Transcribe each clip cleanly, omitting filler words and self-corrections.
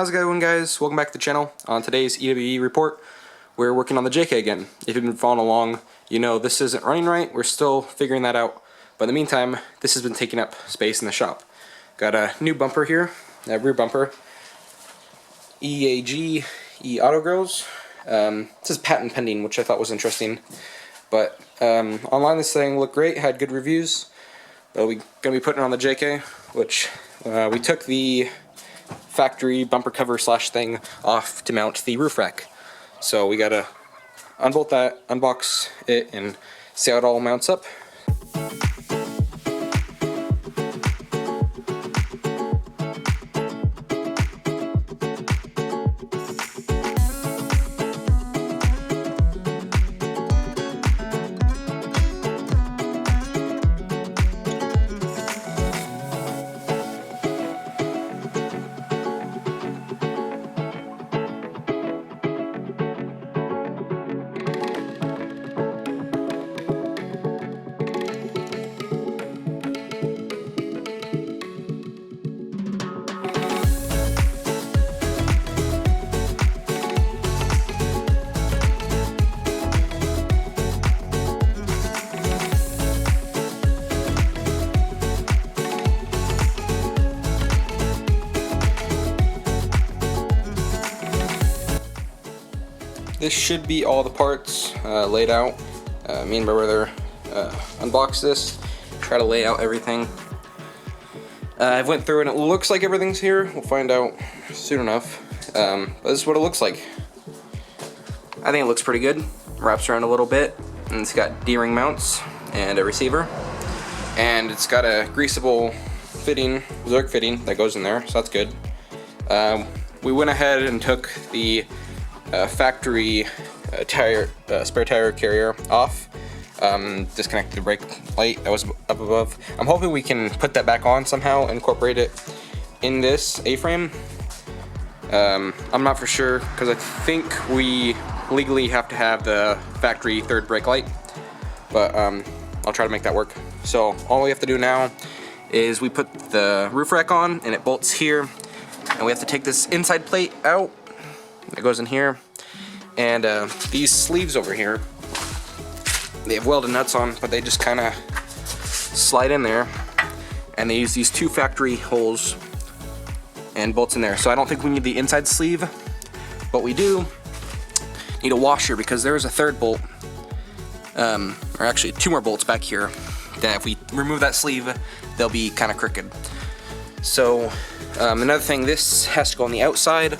how's it going, guys? Welcome back to the channel. On today's EWE report, we're working on the JK again. If you've been following along, you know this isn't running right. We're still figuring that out. But in the meantime, this has been taking up space in the shop. Got a new bumper here, a rear bumper. EAG Auto Grills. It says patent pending, which I thought was interesting. But online this thing looked great, had good reviews. But we're going to be putting it on the JK, which we took the factory bumper cover slash thing off to mount the roof rack. So we got to unbolt that, unbox it, and see how it all mounts up. This should be all the parts laid out. Me and my brother unboxed this, try to lay out everything. I went through and it looks like everything's here. We'll find out soon enough. But this is what it looks like. I think it looks pretty good. Wraps around a little bit, and it's got D-ring mounts and a receiver. And it's got a greasable fitting, Zerk fitting that goes in there, so that's good. We went ahead and took the factory spare tire carrier off. Disconnected the brake light that was up above. I'm hoping we can put that back on somehow, incorporate it in this A-frame. I'm not for sure because I think we legally have to have the factory third brake light, but I'll try to make that work. So all we have to do now is we put the roof rack on and it bolts here, and we have to take this inside plate out. It goes in here, and these sleeves over here, they have welded nuts on, but they just kind of slide in there, and they use these two factory holes and bolts in there. So I don't think we need the inside sleeve, but we do need a washer because there is a third bolt, or actually two more bolts back here, that if we remove that sleeve, they'll be kind of crooked. So another thing, this has to go on the outside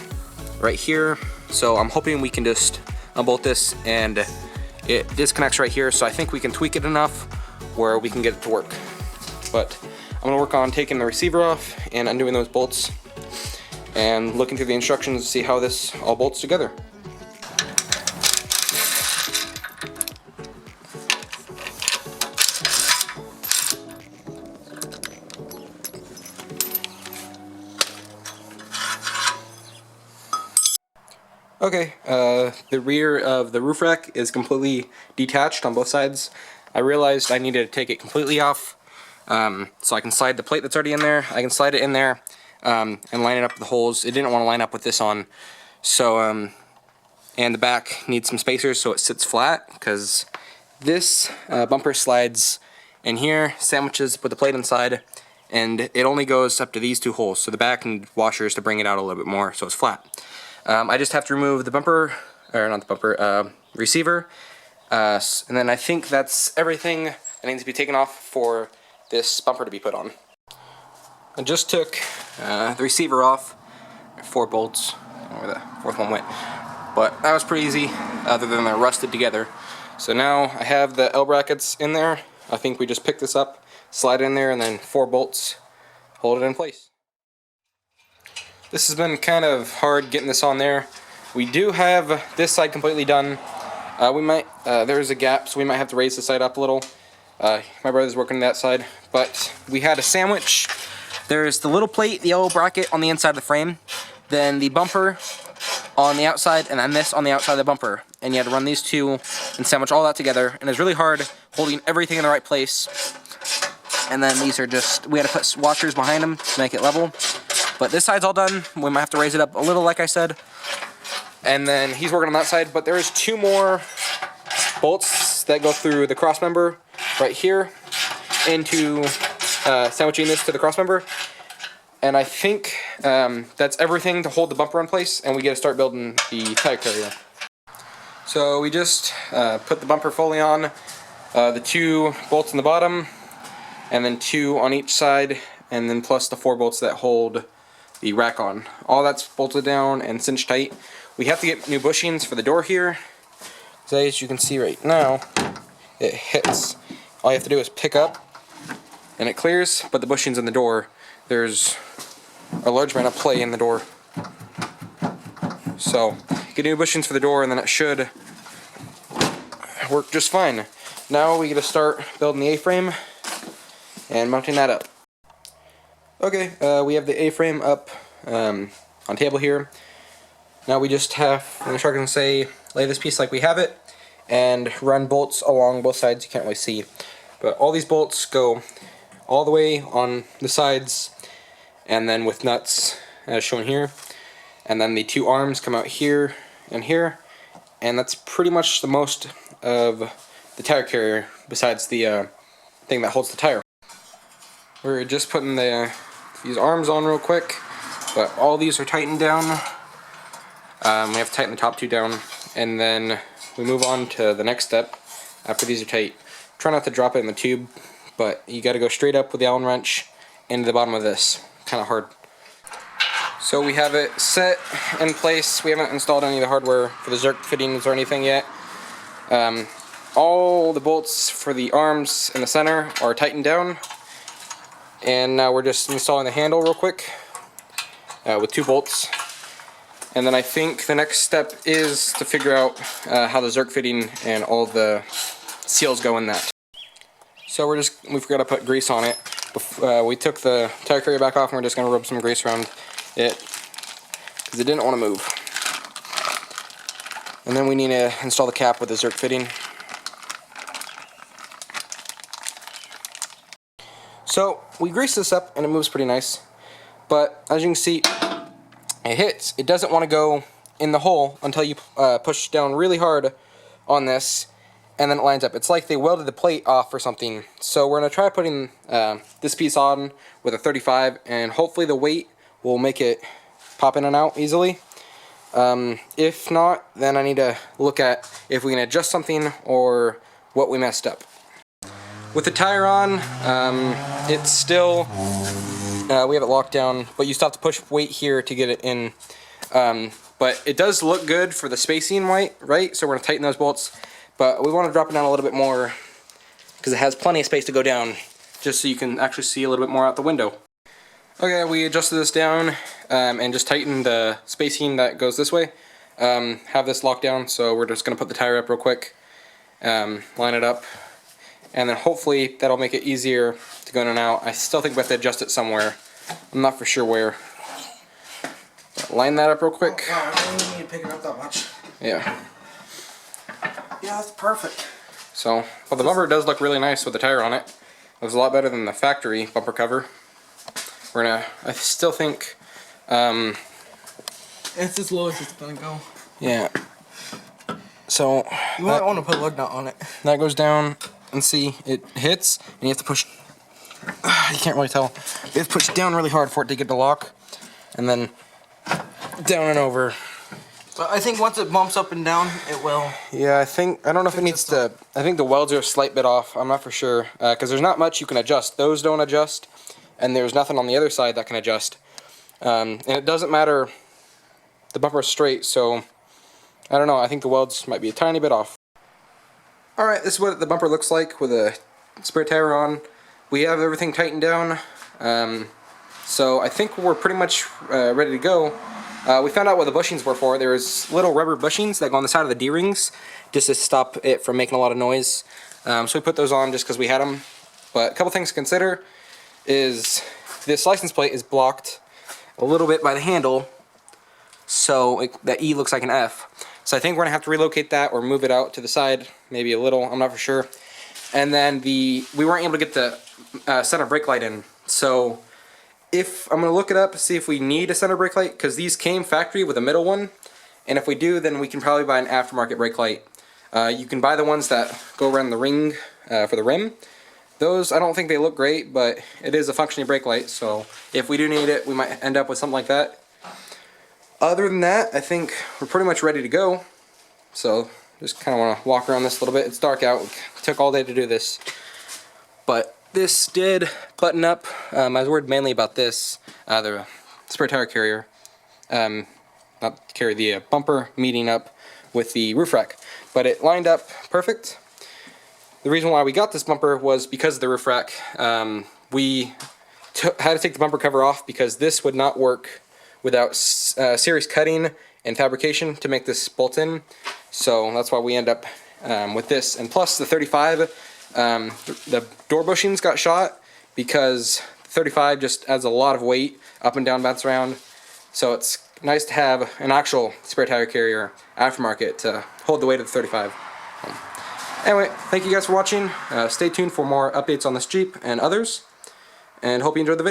right here, so I'm hoping we can just unbolt this and it disconnects right here, so I think we can tweak it enough where we can get it to work. But I'm gonna work on taking the receiver off and undoing those bolts and looking through the instructions to see how this all bolts together. Okay, the rear of the roof rack is completely detached on both sides. I realized I needed to take it completely off, so I can slide the plate that's already in there. I can slide it in there and line it up with the holes. It didn't want to line up with this on, so and the back needs some spacers so it sits flat, because this bumper slides in here, sandwiches with the plate inside, and it only goes up to these two holes. So the back need washers to bring it out a little bit more so it's flat. I just have to remove the bumper, or not the bumper, receiver, and then I think that's everything that needs to be taken off for this bumper to be put on. I just took the receiver off, 4 bolts, where the fourth one went, but that was pretty easy, other than they're rusted together. So now I have the L brackets in there. I think we just pick this up, slide it in there, and then 4 bolts hold it in place. This has been kind of hard getting this on there. We do have this side completely done. There's a gap, so we might have to raise the side up a little. My brother's working that side, but we had a sandwich. There's the little plate, the yellow bracket on the inside of the frame, then the bumper on the outside, and then this on the outside of the bumper. And you had to run these two and sandwich all that together, and it's really hard holding everything in the right place. And then these are just, we had to put washers behind them to make it level. But this side's all done. We might have to raise it up a little, like I said. And then he's working on that side. But there's 2 more bolts that go through the cross member right here into sandwiching this to the cross member. And I think that's everything to hold the bumper in place, and we get to start building the tire carrier. So we just put the bumper fully on, the 2 bolts in the bottom, and then 2 on each side, and then plus the 4 bolts that hold the rack on. All that's bolted down and cinched tight. We have to get new bushings for the door here. So as you can see right now, it hits. All you have to do is pick up, and it clears, but the bushings in the door, there's a large amount of play in the door. So, get new bushings for the door, and then it should work just fine. Now we get to start building the A-frame and mounting that up. Okay, we have the A-frame up on table here. Now we just have, the instructor can say, lay this piece like we have it, and run bolts along both sides. You can't really see, but all these bolts go all the way on the sides, and then with nuts as shown here, and then the 2 arms come out here and here, and that's pretty much the most of the tire carrier besides the thing that holds the tire. We're just putting these arms on real quick, but all these are tightened down. We have to tighten the top 2 down, and then we move on to the next step after these are tight. Try not to drop it in the tube, but you got to go straight up with the Allen wrench into the bottom of this. Kind of hard. So we have it set in place. We haven't installed any of the hardware for the Zerk fittings or anything yet. All the bolts for the arms in the center are tightened down, and now we're just installing the handle real quick with 2 bolts. And then I think the next step is to figure out how the Zerk fitting and all the seals go in that. So we forgot to put grease on it. We took the tire carrier back off, and we're just going to rub some grease around it because it didn't want to move. And then we need to install the cap with the Zerk fitting. So we grease this up and it moves pretty nice, but as you can see, it hits. It doesn't want to go in the hole until you push down really hard on this, and then it lines up. It's like they welded the plate off or something. So we're going to try putting this piece on with a 35, and hopefully the weight will make it pop in and out easily. If not, then I need to look at if we can adjust something or what we messed up. With the tire on, it's still, we have it locked down, but you still have to push weight here to get it in. But it does look good for the spacing, right? So we're going to tighten those bolts, but we want to drop it down a little bit more because it has plenty of space to go down, just so you can actually see a little bit more out the window. Okay, we adjusted this down and just tightened the spacing that goes this way. Have this locked down, so we're just going to put the tire up real quick, line it up, and then hopefully that'll make it easier to go in and out. I still think we have to adjust it somewhere. I'm not for sure where. But line that up real quick. Oh God, I don't even need to pick it up that much. Yeah. Yeah, that's perfect. So, well, the bumper does look really nice with the tire on it. It was a lot better than the factory bumper cover. I still think, it's as low as it's gonna go. Yeah. So, you might want to put a lug nut on it. That goes down, and see, it hits, and you have to push, you can't really tell. You have to push down really hard for it to get the lock, and then down and over. But I think once it bumps up and down, it will. Yeah, I don't know if it needs to, I think the welds are a slight bit off, I'm not for sure, because there's not much you can adjust. Those don't adjust, and there's nothing on the other side that can adjust. And it doesn't matter, the bumper's straight, so I don't know, I think the welds might be a tiny bit off. Alright, this is what the bumper looks like with a spare tire on. We have everything tightened down, so I think we're pretty much ready to go. We found out what the bushings were for. There's little rubber bushings that go on the side of the D-rings just to stop it from making a lot of noise. So we put those on just because we had them. But a couple things to consider is this license plate is blocked a little bit by the handle, so that E looks like an F. So I think we're going to have to relocate that or move it out to the side, maybe a little, I'm not for sure. And then we weren't able to get the center brake light in, so if I'm gonna look it up, see if we need a center brake light, because these came factory with a middle one, and if we do, then we can probably buy an aftermarket brake light. You can buy the ones that go around the ring for the rim. Those, I don't think they look great, but it is a functioning brake light, so if we do need it, we might end up with something like that. Other than that, I think we're pretty much ready to go. So just kind of want to walk around this a little bit. It's dark out. It took all day to do this. But this did button up. I was worried mainly about this, the spare tire carrier. Not carry the bumper meeting up with the roof rack. But it lined up perfect. The reason why we got this bumper was because of the roof rack. We had to take the bumper cover off because this would not work without serious cutting and fabrication to make this bolt in. So that's why we end up with this. And plus the 35, the door bushings got shot because 35 just adds a lot of weight up and down, bounce around. So it's nice to have an actual spare tire carrier aftermarket to hold the weight of the 35. Anyway, thank you guys for watching. Stay tuned for more updates on this Jeep and others, and hope you enjoyed the video.